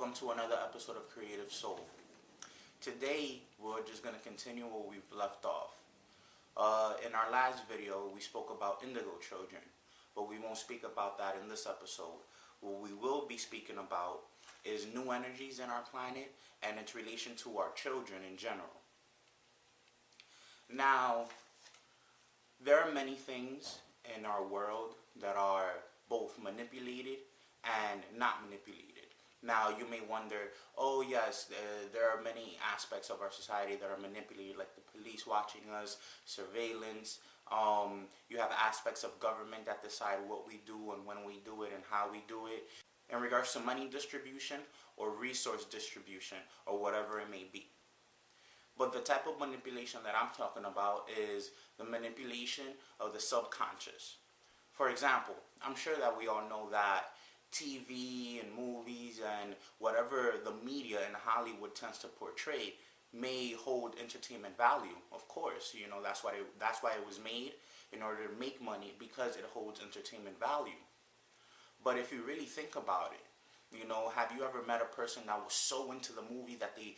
welcome to another episode of Creative Soul. Today, we're just going to continue where we've left off. In our last video, we spoke about indigo children, but we won't speak about that in this episode. What we will be speaking about is new energies in our planet and its relation to our children in general. Now, there are many things in our world that are both manipulated and not manipulated. Now, you may wonder, oh yes, there are many aspects of our society that are manipulated, like the police watching us, surveillance. You have aspects of government that decide what we do and when we do it and how we do it. In regards to money distribution or resource distribution or whatever it may be. But the type of manipulation that I'm talking about is the manipulation of the subconscious. For example, I'm sure that we all know that TV and movies and whatever the media in Hollywood tends to portray may hold entertainment value. Of course, you know, that's why it was made, in order to make money, because it holds entertainment value. But if you really think about it, you know, have you ever met a person that was so into the movie that they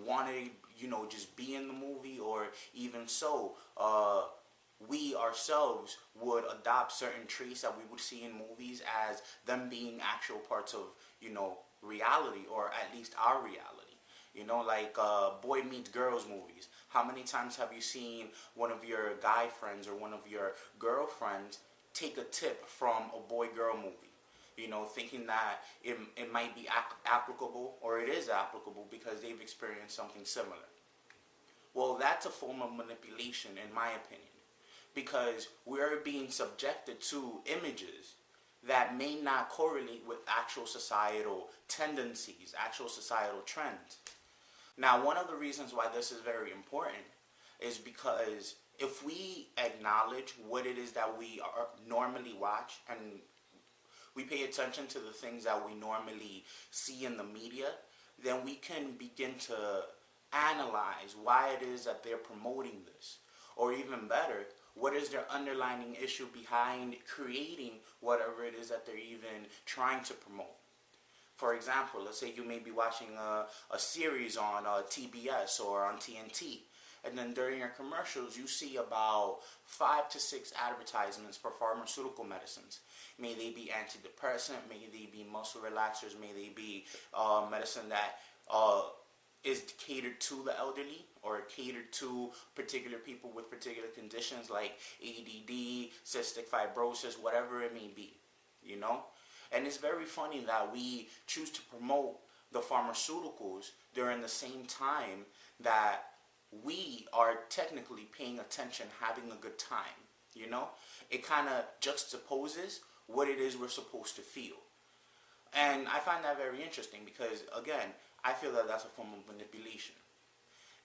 wanted, you know, just be in the movie? Or even so, we ourselves would adopt certain traits that we would see in movies as them being actual parts of, you know, reality, or at least our reality. You know, like boy meets girls movies. How many times have you seen one of your guy friends or one of your girlfriends take a tip from a boy-girl movie? You know, thinking that it might be applicable, or it is applicable because they've experienced something similar. Well, that's a form of manipulation, in my opinion, because we're being subjected to images that may not correlate with actual societal tendencies, actual societal trends. Now, one of the reasons why this is very important is because if we acknowledge what it is that we normally watch, and we pay attention to the things that we normally see in the media, then we can begin to analyze why it is that they're promoting this. Or even better, what is their underlying issue behind creating whatever it is that they're even trying to promote. For example, let's say you may be watching a series on TBS or on TNT, and then during your commercials you see about 5 to 6 advertisements for pharmaceutical medicines. May they be antidepressant, may they be muscle relaxers, may they be medicine that is catered to the elderly or catered to particular people with particular conditions like ADD, cystic fibrosis, whatever it may be, you know? And it's very funny that we choose to promote the pharmaceuticals during the same time that we are technically paying attention, having a good time, you know? It kind of juxtaposes what it is we're supposed to feel. And I find that very interesting because, again, I feel that that's a form of manipulation.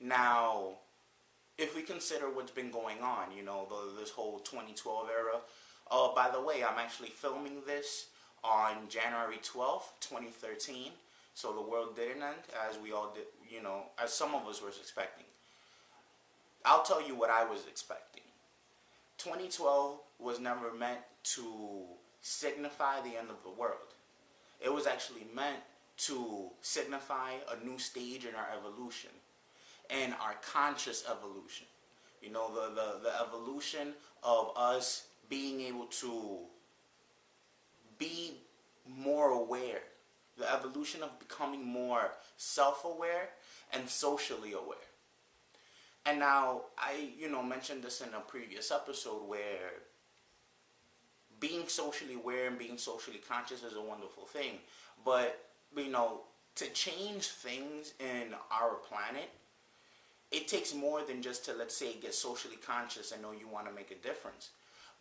Now, if we consider what's been going on, you know, this whole 2012 era, by the way, I'm actually filming this on January 12th, 2013, so the world didn't end, as we all did, you know, as some of us were expecting. I'll tell you what I was expecting. 2012 was never meant to signify the end of the world. It was actually meant to signify a new stage in our evolution, and our conscious evolution. You know, the evolution of us being able to be more aware, the evolution of becoming more self-aware and socially aware. And now, I, you know, mentioned this in a previous episode where being socially aware and being socially conscious is a wonderful thing. But, you know, to change things in our planet, it takes more than just to, let's say, get socially conscious and know you want to make a difference.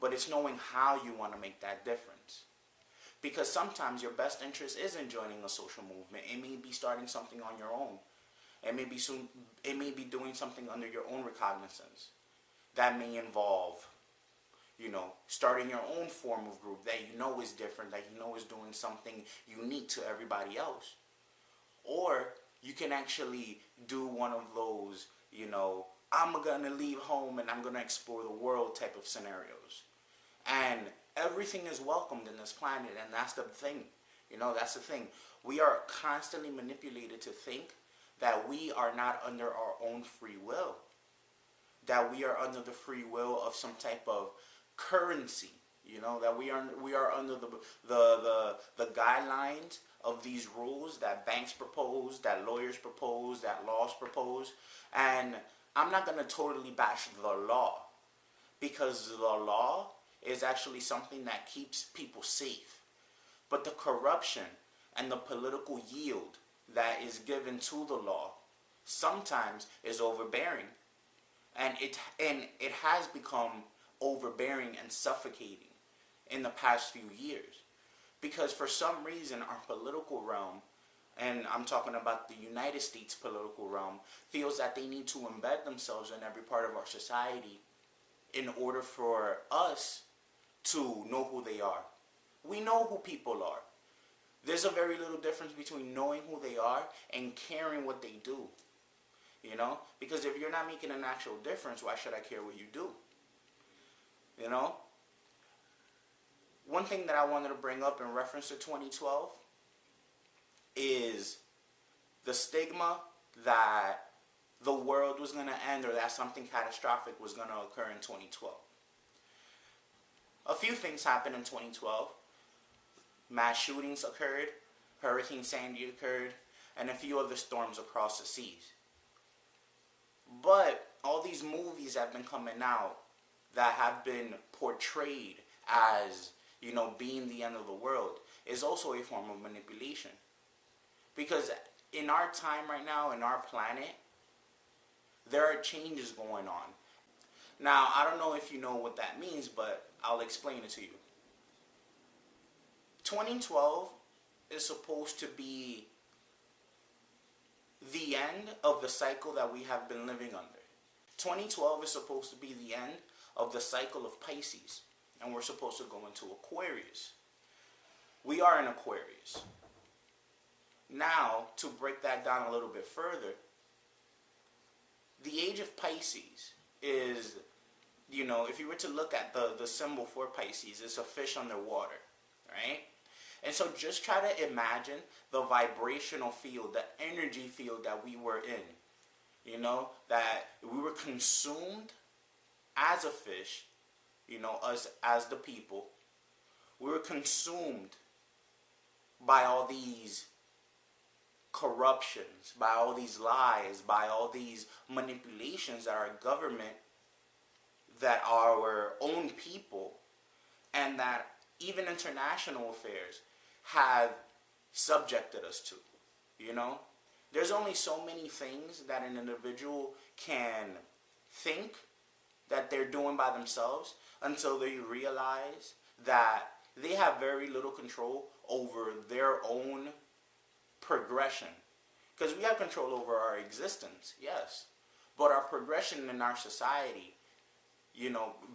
But it's knowing how you want to make that difference. Because sometimes your best interest isn't joining a social movement. It may be starting something on your own. It may be doing something under your own recognizance. That may involve, you know, starting your own form of group that you know is different, that you know is doing something unique to everybody else. Or you can actually do one of those, you know, I'm going to leave home and I'm going to explore the world type of scenarios. And everything is welcomed in this planet, and that's the thing. That's the thing. We are constantly manipulated to think that we are not under our own free will, that we are under the free will of some type of currency, that we are under the guidelines of these rules that banks propose, that lawyers propose, that laws propose. And I'm not going to totally bash the law, because the law is actually something that keeps people safe. But the corruption and the political yield that is given to the law sometimes is overbearing. And it has become overbearing and suffocating in the past few years. Because for some reason our political realm, and I'm talking about the United States political realm, feels that they need to embed themselves in every part of our society in order for us to know who they are. We know who people are. There's a very little difference between knowing who they are and caring what they do. Because if you're not making an actual difference, why should I care what you do? One thing that I wanted to bring up in reference to 2012 is the stigma that the world was going to end, or that something catastrophic was going to occur in 2012. A few things happened in 2012. Mass shootings occurred, Hurricane Sandy occurred, and a few other storms across the seas. But all these movies have been coming out that have been portrayed as, being the end of the world, is also a form of manipulation. Because in our time right now, in our planet, there are changes going on. Now, I don't know if you know what that means, but I'll explain it to you. 2012 is supposed to be the end of the cycle that we have been living under. 2012 is supposed to be the end of the cycle of Pisces, and we're supposed to go into Aquarius. We are in Aquarius. Now, to break that down a little bit further, the age of Pisces is, if you were to look at the symbol for Pisces, it's a fish underwater, right? And so just try to imagine the vibrational field, the energy field that we were in, that we were consumed as a fish, us as the people. We were consumed by all these corruptions, by all these lies, by all these manipulations that our government, that our own people, and that even international affairs have subjected us to. There's only so many things that an individual can think that they're doing by themselves until they realize that they have very little control over their own progression. Because we have control over our existence, yes, but our progression in our society,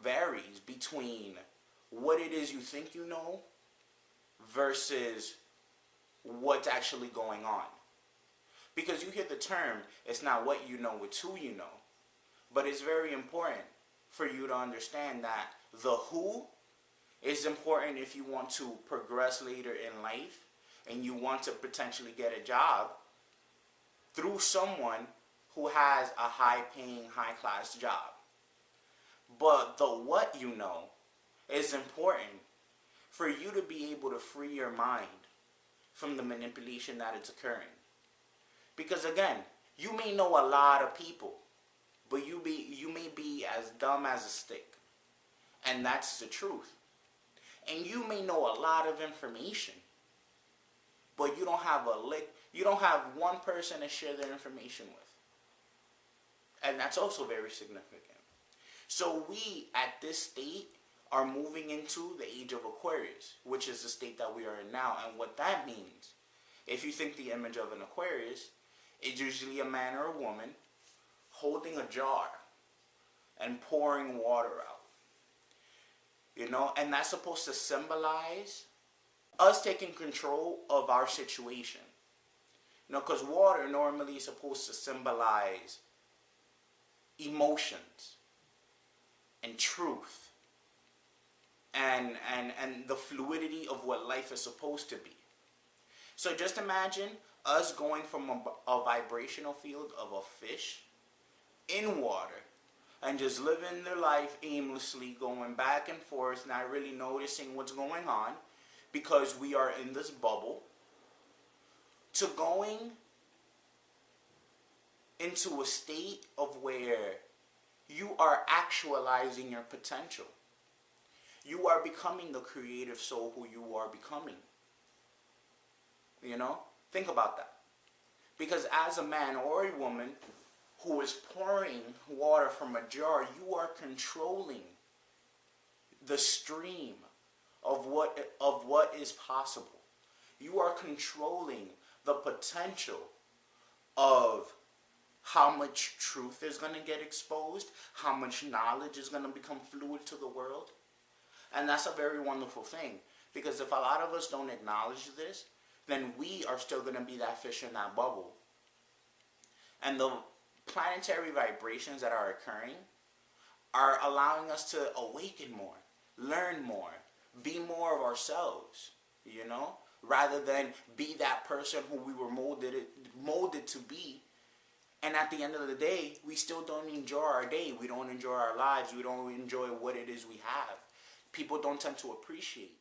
varies between what it is you think you know versus what's actually going on. Because you hear the term, it's not what you know, it's who you know. But it's very important for you to understand that the who is important if you want to progress later in life and you want to potentially get a job through someone who has a high-paying, high-class job. But the what you know is important for you to be able to free your mind from the manipulation that is occurring. Because again, you may know a lot of people, but you may be as dumb as a stick. And that's the truth. And you may know a lot of information, but you don't have one person to share their information with. And that's also very significant. So we, at this state, are moving into the age of Aquarius, which is the state that we are in now. And what that means, if you think the image of an Aquarius, it's usually a man or a woman holding a jar and pouring water out. And that's supposed to symbolize us taking control of our situation. Because water normally is supposed to symbolize emotions and truth and the fluidity of what life is supposed to be. So just imagine us going from a vibrational field of a fish in water and just living their life aimlessly, going back and forth, not really noticing what's going on because we are in this bubble, to going into a state of where you are actualizing your potential. You are becoming the creative soul who you are becoming. You know? Think about that. Because as a man or a woman who is pouring water from a jar, you are controlling the stream of what is possible. You are controlling the potential of how much truth is going to get exposed, how much knowledge is going to become fluid to the world. And that's a very wonderful thing. Because if a lot of us don't acknowledge this, then we are still going to be that fish in that bubble. And the planetary vibrations that are occurring are allowing us to awaken more, learn more, be more of ourselves, you know, rather than be that person who we were molded to be. And at the end of the day, we still don't enjoy our day. We don't enjoy our lives. We don't enjoy what it is we have. People don't tend to appreciate